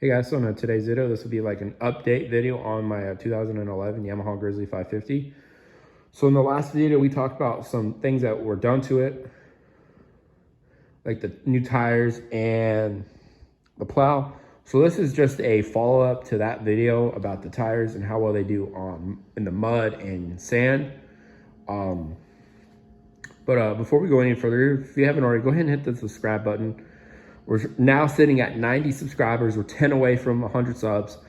Hey guys, so in today's video, this will be like an update video on my 2011 Yamaha Grizzly 550. So in the last video, we talked about some things that were done to it, like the new tires and the plow. So this is just a follow-up to that video about the tires and how well they do in the mud and sand. Before we go any further, if you haven't already, go ahead and hit the subscribe button. We're now sitting at 90 subscribers. We're 10 away from 100 subs.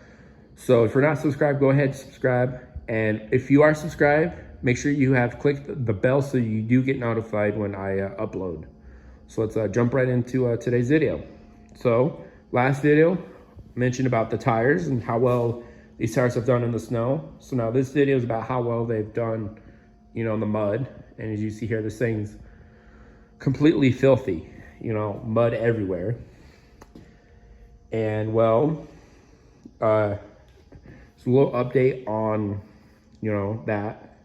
So if you're not subscribed, go ahead and subscribe. And if you are subscribed, make sure you have clicked the bell so you do get notified when I upload. So let's jump right into today's video. So last video mentioned about the tires and how well these tires have done in the snow. So now this video is about how well they've done, in the mud. And as you see here, this thing's completely filthy. Mud everywhere. And well, it's a little update on, that.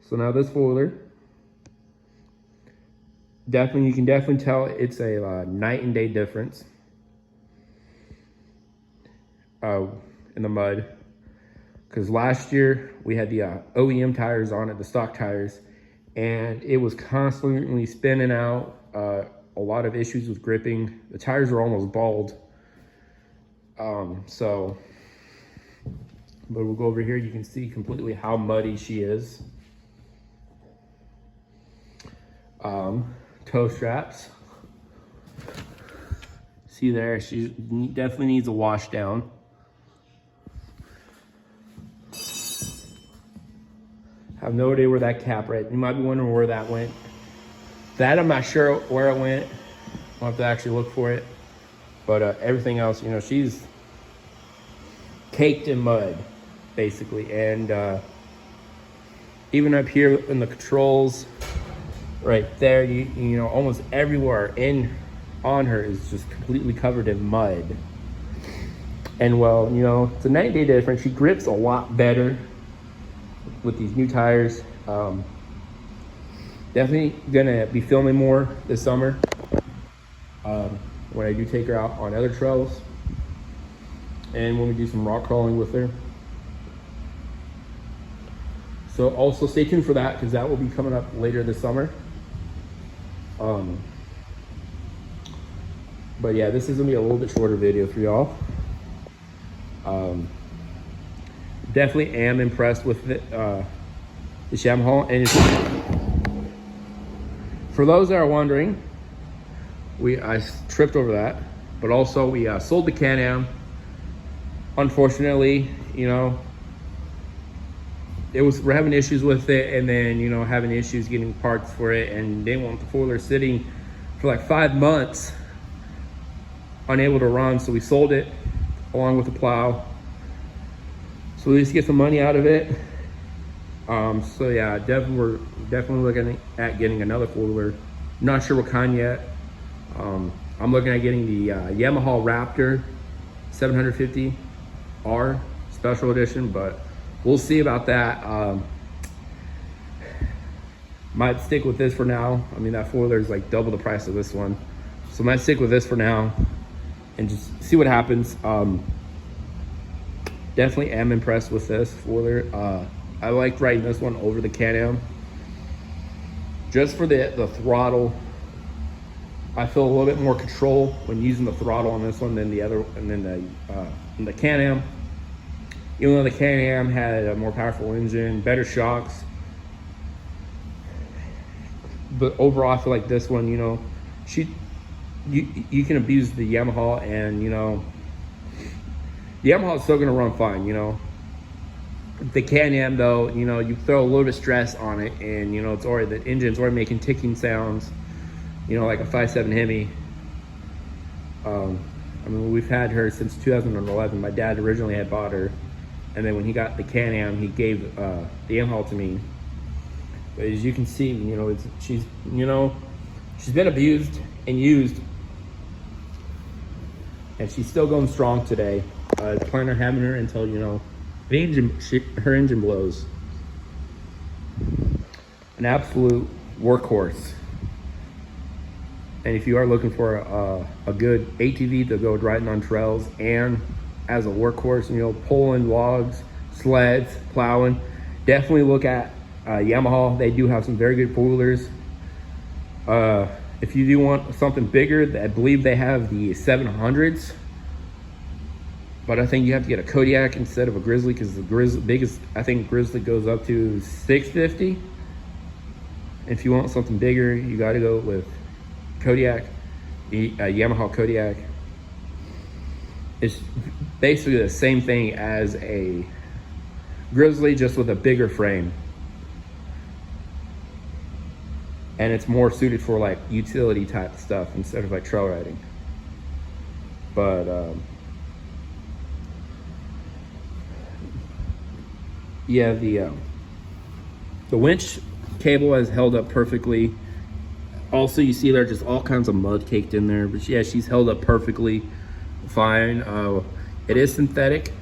So now this spoiler, you can definitely tell it's a night and day difference in the mud. Because last year we had the OEM tires on it, the stock tires, and it was constantly spinning out. A lot of issues with gripping. The tires are almost bald. But we'll go over here. You can see completely how muddy she is. Toe straps. See there, she definitely needs a wash down. Have no idea where that cap right. You might be wondering where that went. That I'm not sure where it went. I'll have to actually look for it. But everything else, she's caked in mud, basically. And even up here in the controls, right there, almost everywhere on her is just completely covered in mud. And well, it's a 9-day difference. She grips a lot better with these new tires. Definitely gonna be filming more this summer when I do take her out on other trails and when we do some rock crawling with her. So also stay tuned for that because that will be coming up later this summer. But yeah, this is gonna be a little bit shorter video for y'all. Definitely am impressed with the Yamaha, and for those that are wondering, I tripped over that, but also we sold the Can-Am. Unfortunately, we're having issues with it, and then having issues getting parts for it, and they want the foiler sitting for like 5 months, unable to run. So we sold it along with the plow, so we just get some money out of it. So yeah, we're definitely looking at getting another foiler. Not sure what kind yet. I'm looking at getting the Yamaha Raptor 750R special edition, but we'll see about that. Might stick with this for now. I mean, that foiler is like double the price of this one, so might stick with this for now and just see what happens. Definitely am impressed with this foiler. I liked riding this one over the Can-Am. Just for the throttle, I feel a little bit more control when using the throttle on this one than the other, and then the Can-Am. Even though the Can-Am had a more powerful engine, better shocks, but overall I feel like this one, you can abuse the Yamaha, and the Yamaha is still gonna run fine. The Can-Am though, you throw a little bit of stress on it, and it's already, the engine's already making ticking sounds, like a 5.7 Hemi. I mean, we've had her since 2011. My dad originally had bought her, and then when he got the Can-Am, he gave the Yamaha to me. But as you can see, she's been abused and used, and she's still going strong today. I plan on having her until her engine blows. An absolute workhorse. And if you are looking for a good ATV to go riding on trails and as a workhorse, you know, pulling logs, sleds, plowing, definitely look at Yamaha. They do have some very good four-wheelers. If you do want something bigger, I believe they have the 700s, but I think you have to get a Kodiak instead of a Grizzly, because the biggest, I think Grizzly goes up to 650. If you want something bigger, you got to go with Kodiak, Yamaha Kodiak. It's basically the same thing as a Grizzly, just with a bigger frame. And it's more suited for like utility type stuff instead of like trail riding. But yeah, the winch cable has held up perfectly. Also, you see there just all kinds of mud caked in there, but yeah, she's held up perfectly fine. It is synthetic,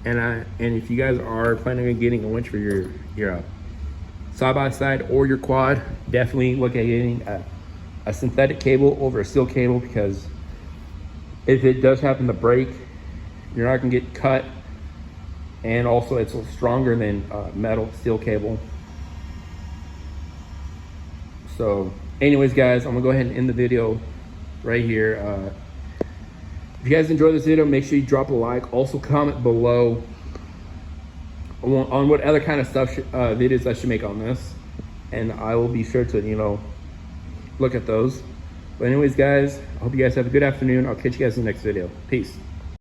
and if you guys are planning on getting a winch for your side-by-side or your quad, definitely look at getting a synthetic cable over a steel cable, because if it does happen to break, you're not gonna get cut, and also it's stronger than metal steel cable. So anyways, guys, I'm gonna go ahead and end the video right here. If you guys enjoyed this video, make sure you drop a like. Also comment below on what other kind of stuff videos I should make on this, and I will be sure to, you know, look at those. But anyways, guys, I hope you guys have a good afternoon. I'll catch you guys in the next video. Peace.